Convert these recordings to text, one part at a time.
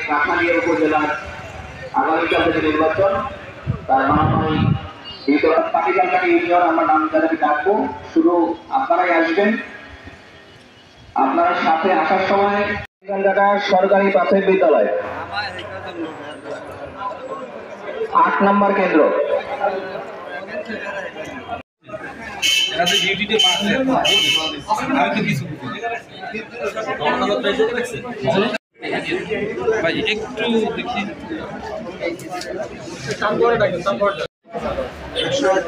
কাঠালিয়া উপজেলার আগামীকাল থেকে নির্বাচন, তার মাননীয় পাটিকালকাটি ইউনিয়ন আমরা নাম তাদেরকে ডাকবো। শুধু আপনারাই আসবেন। আপনারা সাথে আসার সময় সরকারি প্রাথমিক বিদ্যালয় ৮ নম্বর কেন্দ্র। ভাই একটু দেখি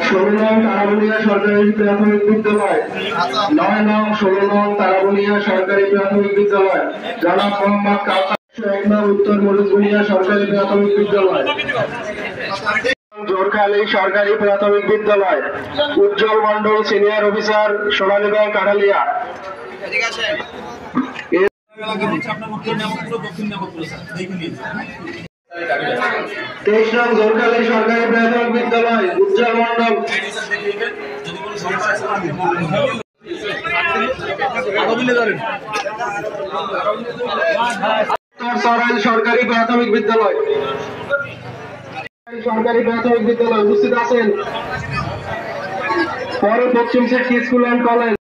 ১৬ নং তারাবুনিয়া সরকারি প্রাথমিক বিদ্যালয়, ৯ নং ১৬ নং তারাবুনিয়া সরকারি প্রাথমিক বিদ্যালয়, জনাব মোহাম্মদ কাউসার। ১ নং উত্তর মরুজবুনিয়া সরকারি প্রাথমিক বিদ্যালয়, জোরখালী সরকারি প্রাথমিক বিদ্যালয়, উজ্জ্বল মন্ডল সিনিয়র অফিসার, সোনালীগঞ্জ কাঠালিয়া। ২৩ নং জোরখালী সরকারি প্রাথমিক বিদ্যালয়, উজ্জ্বল মন্ডল। সরাইল সরকারি প্রাথমিক বিদ্যালয়, সরকারি প্রাথমিক বিদ্যালয় উপস্থিত আছেন। পরে পশ্চিম সিটি স্কুল অ্যান্ড কলেজ।